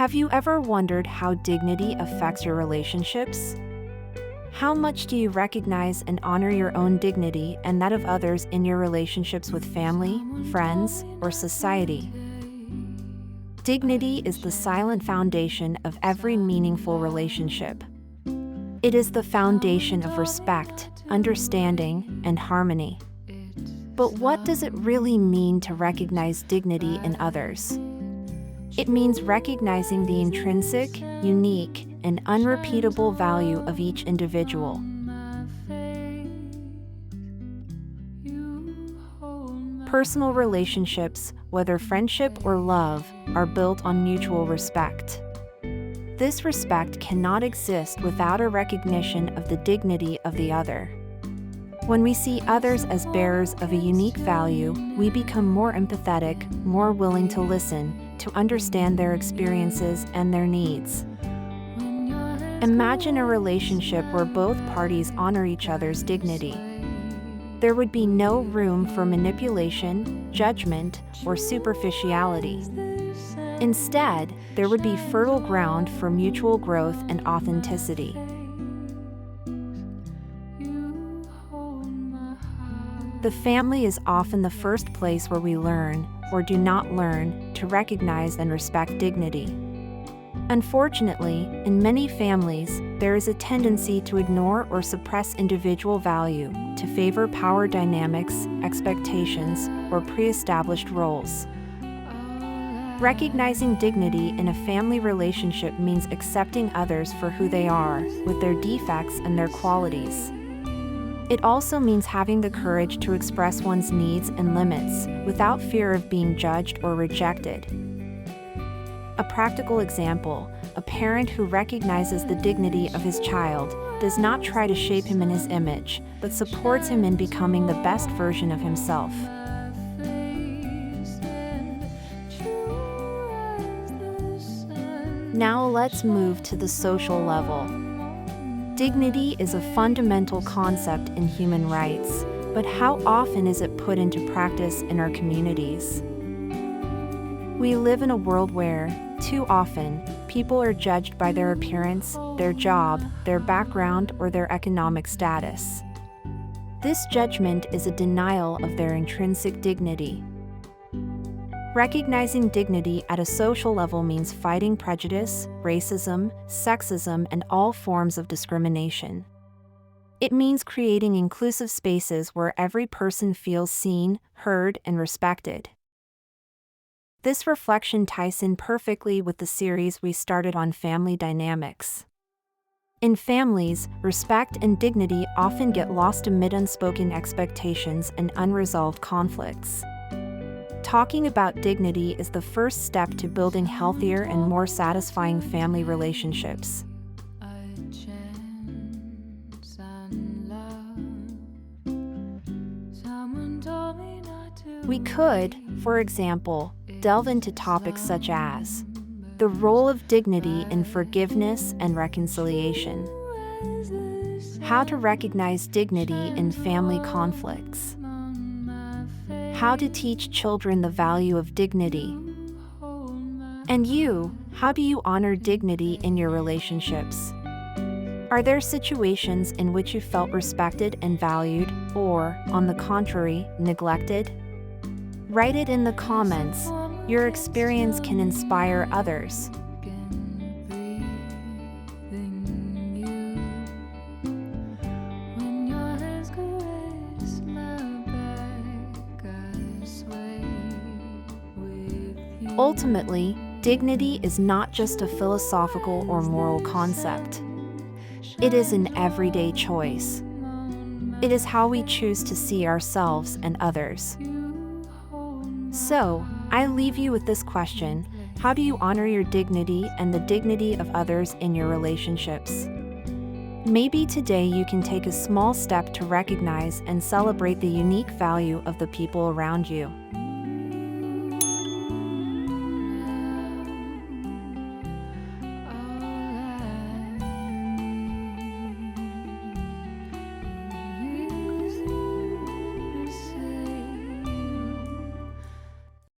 Have you ever wondered how dignity affects your relationships? How much do you recognize and honor your own dignity and that of others in your relationships with family, friends, or society? Dignity is the silent foundation of every meaningful relationship. It is the foundation of respect, understanding, and harmony. But what does it really mean to recognize dignity in others? It means recognizing the intrinsic, unique, and unrepeatable value of each individual. Personal relationships, whether friendship or love, are built on mutual respect. This respect cannot exist without a recognition of the dignity of the other. When we see others as bearers of a unique value, we become more empathetic, more willing to listen, to understand their experiences and their needs. Imagine a relationship where both parties honor each other's dignity. There would be no room for manipulation, judgment, or superficiality. Instead, there would be fertile ground for mutual growth and authenticity. The family is often the first place where we learn, or do not learn, to recognize and respect dignity. Unfortunately, in many families, there is a tendency to ignore or suppress individual value, to favor power dynamics, expectations, or pre-established roles. Recognizing dignity in a family relationship means accepting others for who they are, with their defects and their qualities. It also means having the courage to express one's needs and limits, without fear of being judged or rejected. A practical example: a parent who recognizes the dignity of his child does not try to shape him in his image, but supports him in becoming the best version of himself. Now let's move to the social level. Dignity is a fundamental concept in human rights, but how often is it put into practice in our communities? We live in a world where, too often, people are judged by their appearance, their job, their background, or their economic status. This judgment is a denial of their intrinsic dignity. Recognizing dignity at a social level means fighting prejudice, racism, sexism, and all forms of discrimination. It means creating inclusive spaces where every person feels seen, heard, and respected. This reflection ties in perfectly with the series we started on family dynamics. In families, respect and dignity often get lost amid unspoken expectations and unresolved conflicts. Talking about dignity is the first step to building healthier and more satisfying family relationships. We could, for example, delve into topics such as the role of dignity in forgiveness and reconciliation, how to recognize dignity in family conflicts, how to teach children the value of dignity. And you, how do you honor dignity in your relationships? Are there situations in which you felt respected and valued, or, on the contrary, neglected? Write it in the comments. Your experience can inspire others. Ultimately, dignity is not just a philosophical or moral concept. It is an everyday choice. It is how we choose to see ourselves and others. So, I leave you with this question: how do you honor your dignity and the dignity of others in your relationships? Maybe today you can take a small step to recognize and celebrate the unique value of the people around you.